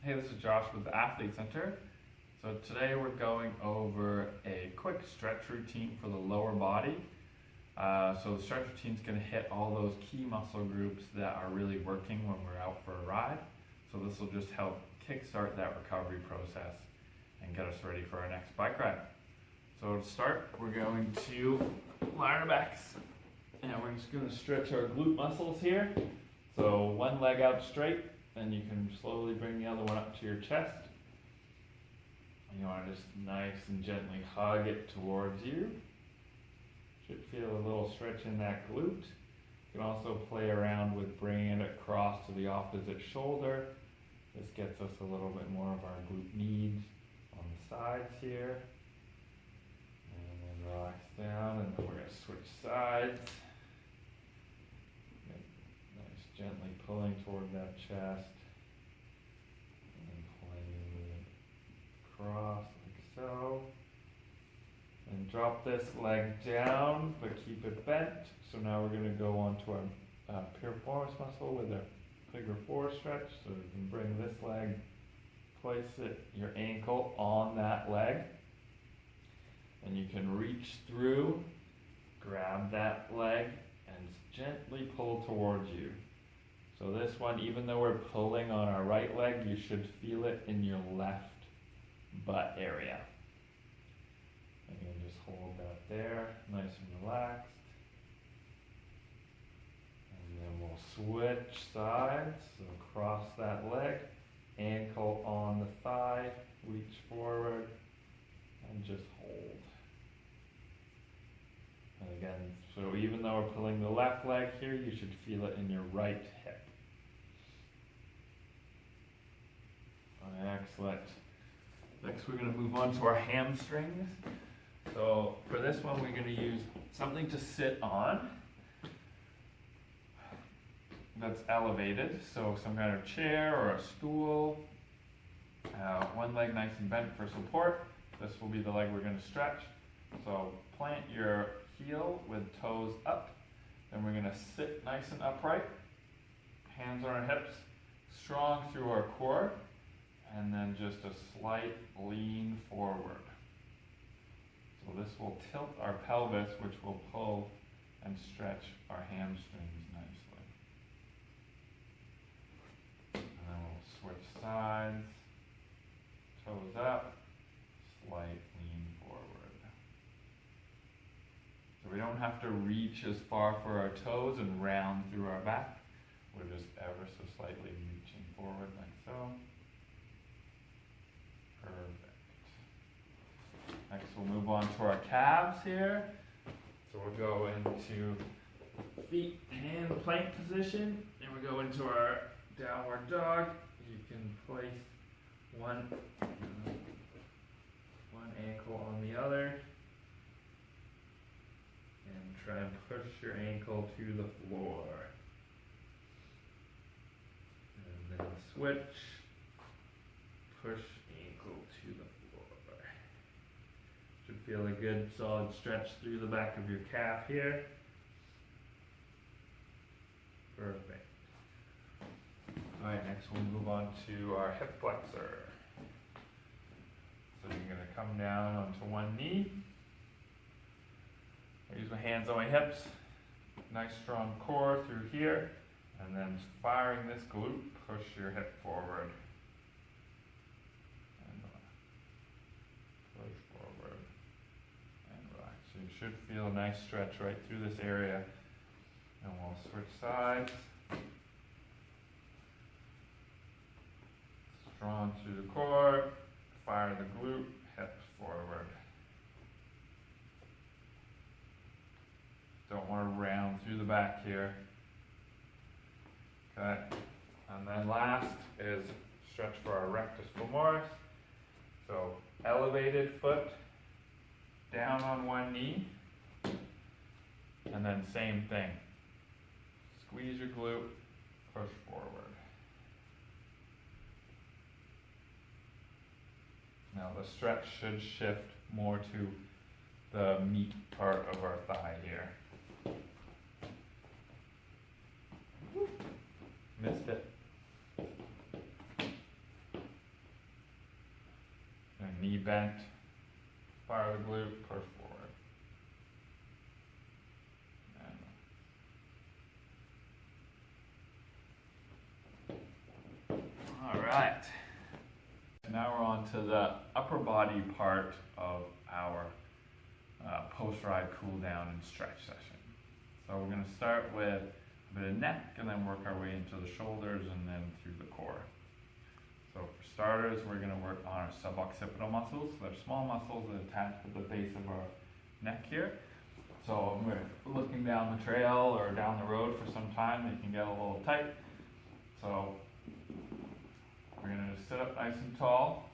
Hey, this is Josh with the Athlete Center. So today we're going over a quick stretch routine for the lower body. So the stretch routine is going to hit all those key muscle groups that are really working when we're out for a ride. So this will just help kickstart that recovery process and get us ready for our next bike ride. So to start, we're going to lie on our backs and we're just going to stretch our glute muscles here. So one leg out straight, then you can slowly bring the other one up to your chest. And you want to just nice and gently hug it towards you. Should feel a little stretch in that glute. You can also play around with bringing it across to the opposite shoulder. This gets us a little bit more of our glute needs on the sides here. And then relax down, and then we're going to switch sides. Gently pulling toward that chest and then pulling it across like so. And drop this leg down, but keep it bent. So now we're going to go on to our piriformis muscle with a figure four stretch. So you can bring this leg, place your ankle on that leg, and you can reach through, grab that leg, and gently pull towards you. So this one, even though we're pulling on our right leg, you should feel it in your left butt area. And you can just hold that there, nice and relaxed. And then we'll switch sides, so cross that leg, ankle on the thigh, reach forward, and just hold. And again, so even though we're pulling the left leg here, you should feel it in your right hip. Excellent. Next we're going to move on to our hamstrings. So for this one we're going to use something to sit on that's elevated. So some kind of chair or a stool. One leg nice and bent for support. This will be the leg we're going to stretch. So plant your heel with toes up. Then we're going to sit nice and upright. Hands on our hips. Strong through our core. And then just a slight lean forward. So this will tilt our pelvis, which will pull and stretch our hamstrings nicely. And then we'll switch sides, toes up, slight lean forward. So we don't have to reach as far for our toes and round through our back. We're just ever so slightly reaching forward like so. Perfect. Next we'll move on to our calves here. So we'll go into feet hand plank position, and we go into our downward dog. You can place one ankle on the other and try and push your ankle to the floor. And then switch, push ankle to the floor. Should feel a good solid stretch through the back of your calf here. Perfect. Alright, next we'll move on to our hip flexor. So you're going to come down onto one knee. I use my hands on my hips. Nice strong core through here. And then firing this glute, push your hip forward. So you should feel a nice stretch right through this area. And we'll switch sides. Strong through the core. Fire the glute, hips forward. Don't want to round through the back here. Okay. And then last is stretch for our rectus femoris. So elevated foot down on one knee, and then same thing. Squeeze your glute, push forward. Now the stretch should shift more to the meat part of our thigh here. Missed it. knee bent, fire the glute, push forward. All right. Now we're on to the upper body part of our post-ride cool down and stretch session. So we're going to start with a bit of neck and then work our way into the shoulders and then through the core. So for starters, we're going to work on our suboccipital muscles. So they're small muscles that attach to the base of our neck here. So when we're looking down the trail or down the road for some time, they can get a little tight. So we're going to sit up nice and tall.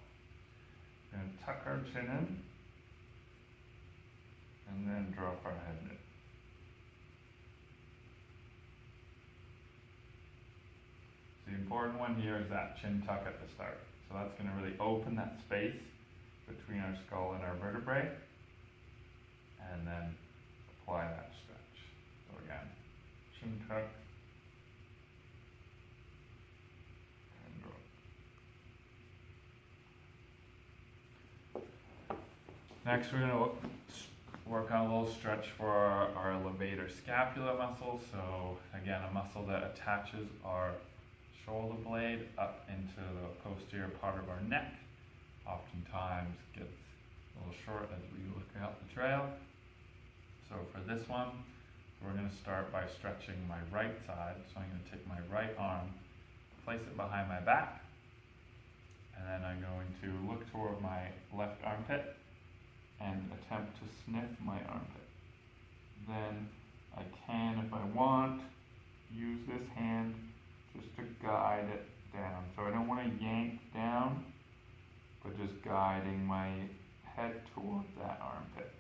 We're going to tuck our chin in and then drop our head in. The important one here is that chin tuck at the start. So that's going to really open that space between our skull and our vertebrae and then apply that stretch. So again, chin tuck and drop. Next we're going to work on a little stretch for our levator scapula muscle. So again, a muscle that attaches our shoulder blade up into the posterior part of our neck. Oftentimes gets a little short as we look out the trail. So for this one, we're going to start by stretching my right side. So I'm going to take my right arm, place it behind my back, and then I'm going to look toward my left armpit and attempt to sniff my armpit. Then I can, if I want, use this hand just to guide it down. So I don't want to yank down, but just guiding my head towards that armpit.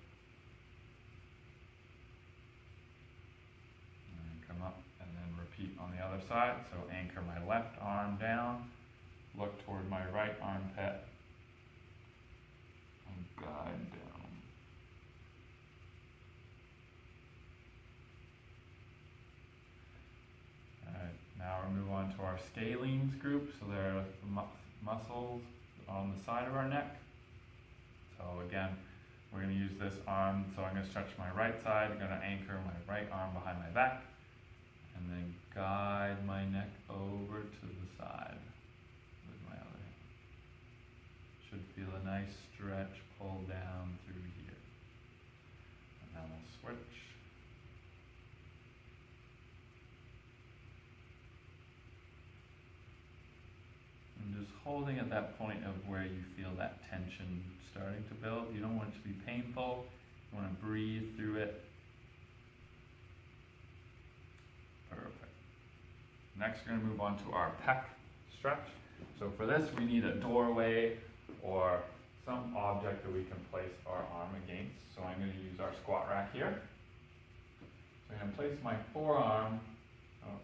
And then come up and then repeat on the other side. So anchor my left arm down, look toward my right armpit, and guide down. Now we'll move on to our scalenes group. So they're the muscles on the side of our neck. So again, we're going to use this arm. So I'm going to stretch my right side. I'm going to anchor my right arm behind my back. And then guide my neck over to the side with my other hand. Should feel a nice stretch pull down through here. And then we'll switch. And just holding at that point of where you feel that tension starting to build. You don't want it to be painful. You want to breathe through it. Perfect. Next, we're going to move on to our pec stretch. So for this, we need a doorway or some object that we can place our arm against. So I'm going to use our squat rack here. So I'm going to place my forearm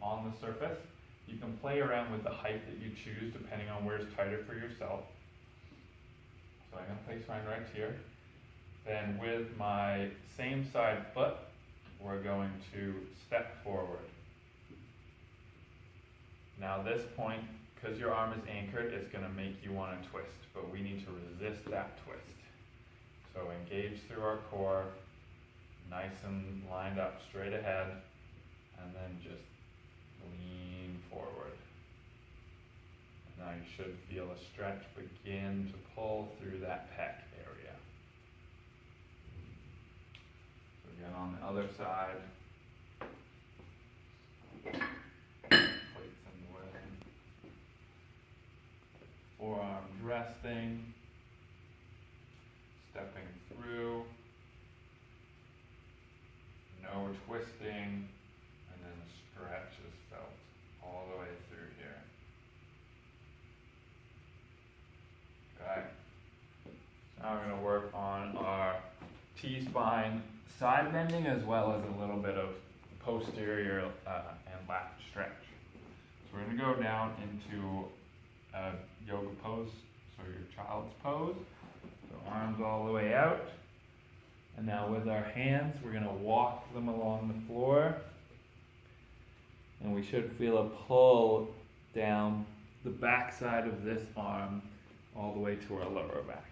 on the surface. You can play around with the height that you choose depending on where it's tighter for yourself. So I'm going to place mine right here. Then with my same side foot, we're going to step forward. Now this point, because your arm is anchored, it's going to make you want to twist, but we need to resist that twist. So engage through our core, nice and lined up straight ahead, and then just lean forward. And now you should feel a stretch begin to pull through that pec area. So again, on the other side, plates in the way, forearms resting, stepping through, no twisting, and then the stretch is felt all the way through here. Okay. So now we're going to work on our T-spine side bending as well as a little bit of posterior and lat stretch. So we're going to go down into a yoga pose, so your child's pose. So arms all the way out. And now with our hands, we're going to walk them along the floor. And we should feel a pull down the back side of this arm all the way to our lower back.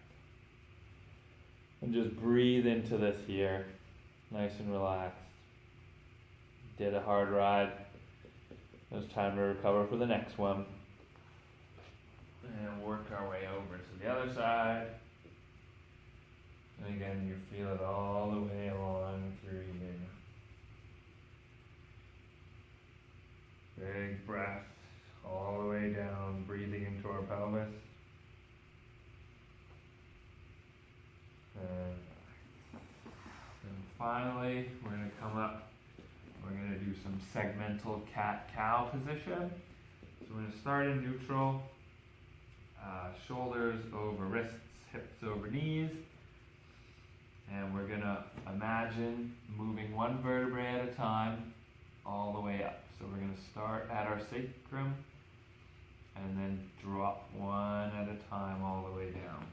And just breathe into this here, nice and relaxed. Did a hard ride. It's time to recover for the next one. And work our way over to the other side. And again, you feel it all the way along through here. Big breath all the way down, breathing into our pelvis. And finally, we're going to come up. We're going to do some segmental cat-cow position. So we're going to start in neutral. Shoulders over wrists, hips over knees. And we're going to imagine moving one vertebrae at a time all the way up. So we're going to start at our sacrum and then drop one at a time all the way down.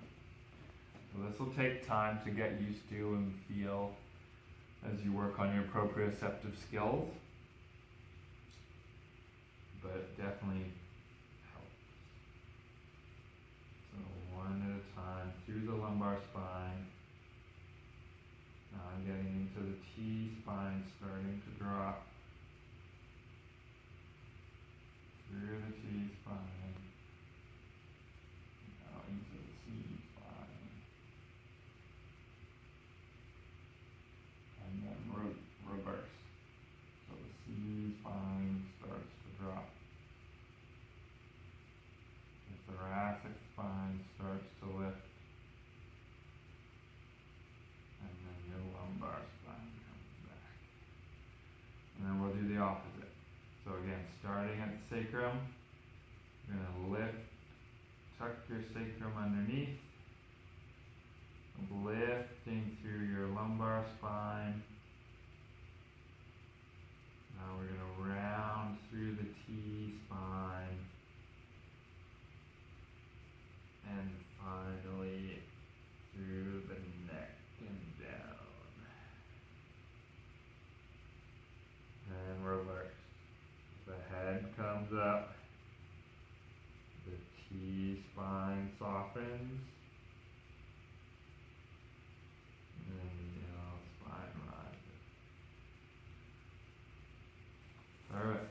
So this will take time to get used to and feel as you work on your proprioceptive skills, but it definitely helps. So one at a time through the lumbar spine. Now I'm getting into the T-spine, starting to drop through the T-spine, now into the C-spine, and then reverse. So the C-spine starts to drop. The thoracic spine starts to lift. And then your lumbar spine comes back. And then we'll do the opposite. So again, starting at the sacrum, you're going to lift, tuck your sacrum underneath, lifting through your lumbar spine. Now we're going to round through the T-spine. And finally through the neck and down. And reverse. The head comes up, the T-spine softens, and then the spine rises. Alright.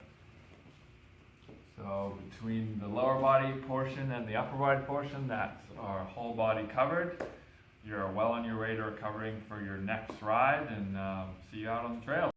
So between the lower body portion and the upper body portion, that's our whole body covered. You're well on your way to recovering for your next ride, and see you out on the trail.